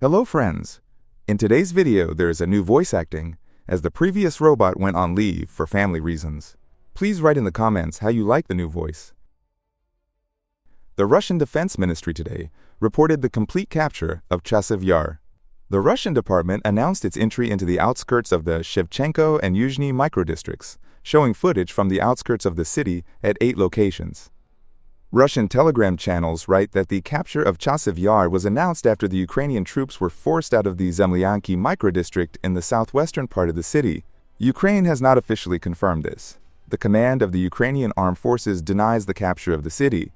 Hello friends! In today's video there is a new voice acting, as the previous robot went on leave for family reasons. Please write in the comments how you like the new voice. The Russian Defense Ministry today reported the complete capture of Chasiv Yar. The Russian department announced its entry into the outskirts of the Shevchenko and Yevhenii microdistricts, showing footage from the outskirts of the city at 8 locations. Russian telegram channels write that the capture of Chasiv Yar was announced after the Ukrainian troops were forced out of the Zemlyanki microdistrict in the southwestern part of the city. Ukraine has not officially confirmed this. The command of the Ukrainian armed forces denies the capture of the city.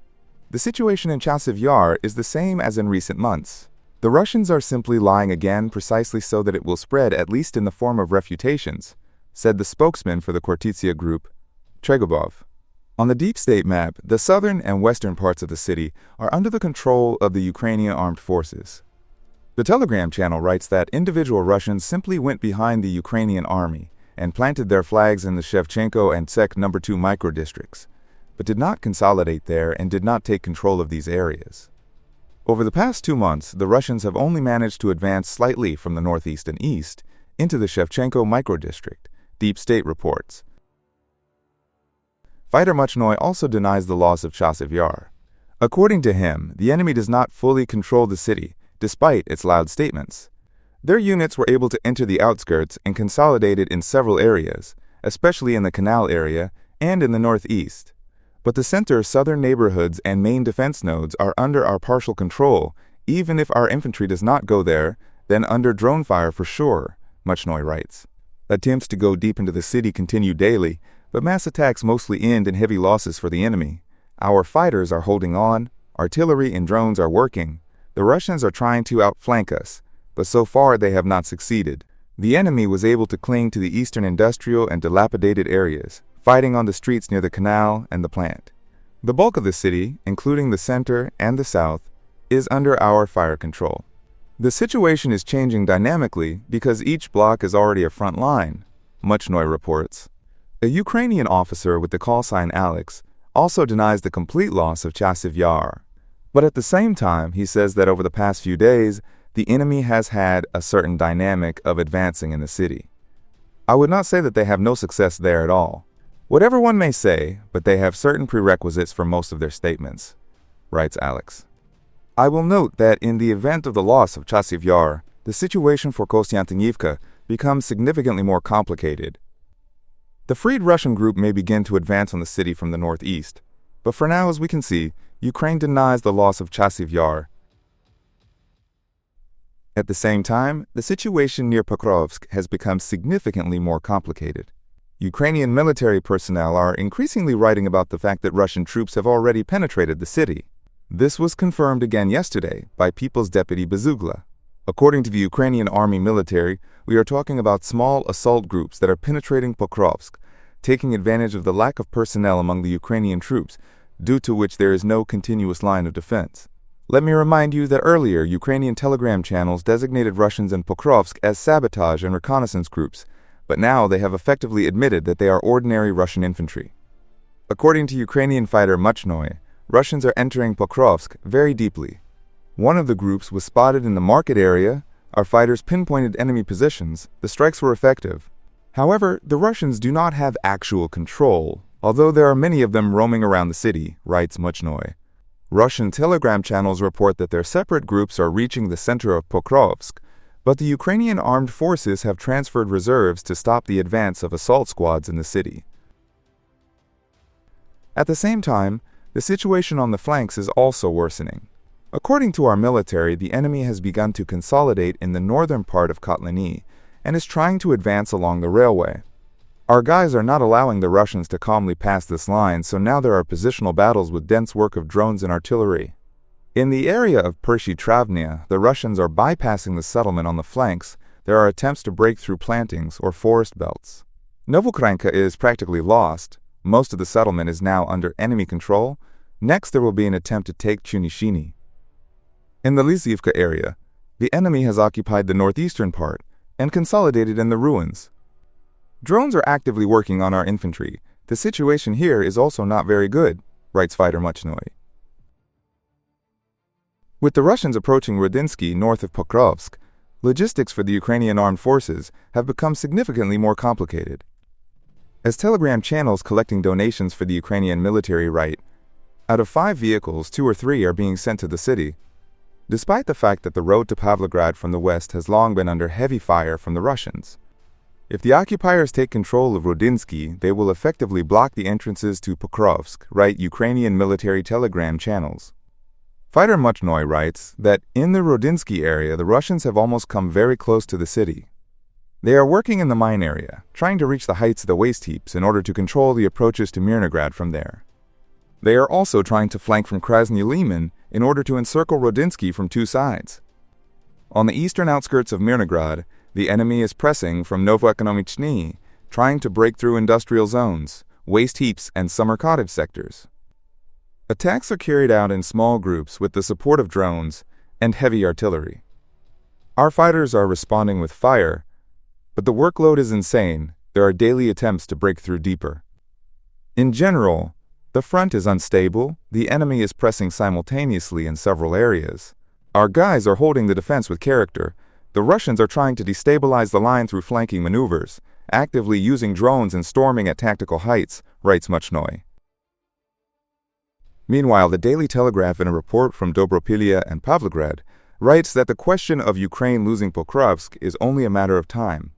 The situation in Chasiv Yar is the same as in recent months. The Russians are simply lying again precisely so that it will spread, at least in the form of refutations, said the spokesman for the Khortytsia group, Tregubov. On the deep state map, the southern and western parts of the city are under the control of the Ukrainian armed forces. The Telegram channel writes that individual Russians simply went behind the Ukrainian army and planted their flags in the Shevchenko and Sek No. 2 microdistricts, but did not consolidate there and did not take control of these areas. Over the past 2 months, the Russians have only managed to advance slightly from the northeast and east into the Shevchenko microdistrict, Deep State reports. Fighter Muchnoy also denies the loss of Chasiv Yar. According to him, the enemy does not fully control the city, despite its loud statements. Their units were able to enter the outskirts and consolidated in several areas, especially in the canal area and in the northeast. But the center, southern neighborhoods, and main defense nodes are under our partial control. Even if our infantry does not go there, then under drone fire for sure, Muchnoy writes. Attempts to go deep into the city continue daily, but mass attacks mostly end in heavy losses for the enemy. Our fighters are holding on, artillery and drones are working. The Russians are trying to outflank us, but so far they have not succeeded. The enemy was able to cling to the eastern industrial and dilapidated areas, fighting on the streets near the canal and the plant. The bulk of the city, including the center and the south, is under our fire control. The situation is changing dynamically because each block is already a front line, Muchnoy reports. A Ukrainian officer with the call sign Alex also denies the complete loss of Chasiv Yar. But at the same time, he says that over the past few days, the enemy has had a certain dynamic of advancing in the city. I would not say that they have no success there at all. Whatever one may say, but they have certain prerequisites for most of their statements, writes Alex. I will note that in the event of the loss of Chasiv Yar, the situation for Kostiantynivka becomes significantly more complicated. The freed Russian group may begin to advance on the city from the northeast, but for now, as we can see, Ukraine denies the loss of Chasiv Yar. At the same time, the situation near Pokrovsk has become significantly more complicated. Ukrainian military personnel are increasingly writing about the fact that Russian troops have already penetrated the city. This was confirmed again yesterday by People's Deputy Bezugla. According to the Ukrainian army military, we are talking about small assault groups that are penetrating Pokrovsk, taking advantage of the lack of personnel among the Ukrainian troops, due to which there is no continuous line of defense. Let me remind you that earlier Ukrainian telegram channels designated Russians in Pokrovsk as sabotage and reconnaissance groups, but now they have effectively admitted that they are ordinary Russian infantry. According to Ukrainian fighter Muchnoy, Russians are entering Pokrovsk very deeply. One of the groups was spotted in the market area. Our fighters pinpointed enemy positions. The strikes were effective. However, the Russians do not have actual control, although there are many of them roaming around the city, writes Muchnoy. Russian telegram channels report that their separate groups are reaching the center of Pokrovsk, but the Ukrainian armed forces have transferred reserves to stop the advance of assault squads in the city. At the same time, the situation on the flanks is also worsening. According to our military, the enemy has begun to consolidate in the northern part of Kotliny and is trying to advance along the railway. Our guys are not allowing the Russians to calmly pass this line, so now there are positional battles with dense work of drones and artillery. In the area of Pershy Travnia, the Russians are bypassing the settlement on the flanks. There are attempts to break through plantings or forest belts. Novokranka is practically lost. Most of the settlement is now under enemy control. Next, there will be an attempt to take Chunishini. In the Lysyivka area, the enemy has occupied the northeastern part and consolidated in the ruins. Drones are actively working on our infantry. The situation here is also not very good, writes fighter Muchnoy. With the Russians approaching Rodinsky north of Pokrovsk, logistics for the Ukrainian armed forces have become significantly more complicated. As Telegram channels collecting donations for the Ukrainian military write, out of 5 vehicles, 2 or 3 are being sent to the city, despite the fact that the road to Pavlohrad from the west has long been under heavy fire from the Russians. If the occupiers take control of Rodinsky, they will effectively block the entrances to Pokrovsk, write Ukrainian military Telegram channels. Fighter Muchnoy writes that in the Rodinsky area, the Russians have almost come very close to the city. They are working in the mine area, trying to reach the heights of the waste heaps in order to control the approaches to Mirnograd from there. They are also trying to flank from Krasny Liman in order to encircle Rodinsky from 2 sides. On the eastern outskirts of Mirnograd, the enemy is pressing from Novoekonomichny, trying to break through industrial zones, waste heaps, and summer cottage sectors. Attacks are carried out in small groups with the support of drones and heavy artillery. Our fighters are responding with fire, but the workload is insane. There are daily attempts to break through deeper. In general, the front is unstable, the enemy is pressing simultaneously in several areas. Our guys are holding the defense with character. The Russians are trying to destabilize the line through flanking maneuvers, actively using drones and storming at tactical heights, writes Muchnoy. Meanwhile, the Daily Telegraph, in a report from Dobropillia and Pavlohrad, writes that the question of Ukraine losing Pokrovsk is only a matter of time.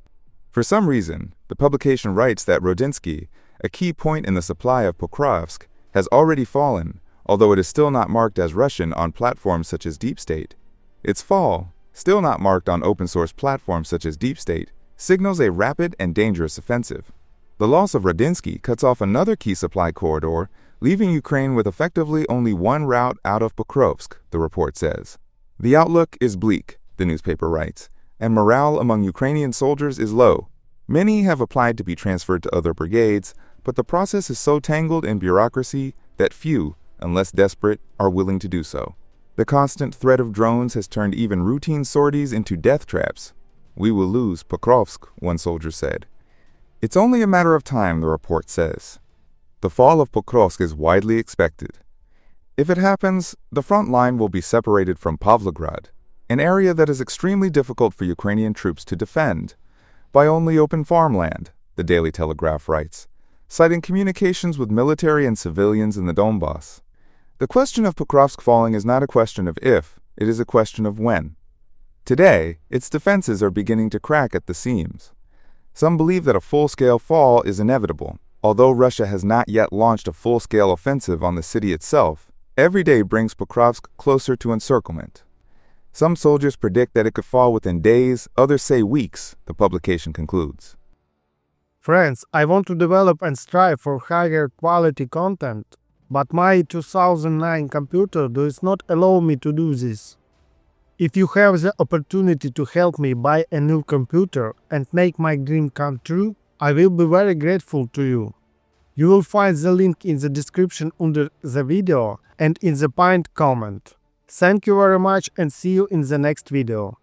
For some reason, the publication writes that Rodinsky, a key point in the supply of Pokrovsk, has already fallen, although it is still not marked as Russian on platforms such as Deep State. Its fall, still not marked on open-source platforms such as Deep State, signals a rapid and dangerous offensive. The loss of Rodinsky cuts off another key supply corridor, leaving Ukraine with effectively only one route out of Pokrovsk, the report says. The outlook is bleak, the newspaper writes, and morale among Ukrainian soldiers is low. Many have applied to be transferred to other brigades, but the process is so tangled in bureaucracy that few, unless desperate, are willing to do so. The constant threat of drones has turned even routine sorties into death traps. We will lose Pokrovsk, one soldier said. It's only a matter of time, the report says. The fall of Pokrovsk is widely expected. If it happens, the front line will be separated from Pavlohrad, an area that is extremely difficult for Ukrainian troops to defend, by only open farmland, the Daily Telegraph writes, citing communications with military and civilians in the Donbass. The question of Pokrovsk falling is not a question of if, it is a question of when. Today, its defenses are beginning to crack at the seams. Some believe that a full-scale fall is inevitable. Although Russia has not yet launched a full-scale offensive on the city itself, every day brings Pokrovsk closer to encirclement. Some soldiers predict that it could fall within days, others say weeks, the publication concludes. Friends, I want to develop and strive for higher quality content, but my 2009 computer does not allow me to do this. If you have the opportunity to help me buy a new computer and make my dream come true, I will be very grateful to you. You will find the link in the description under the video and in the pinned comment. Thank you very much and see you in the next video.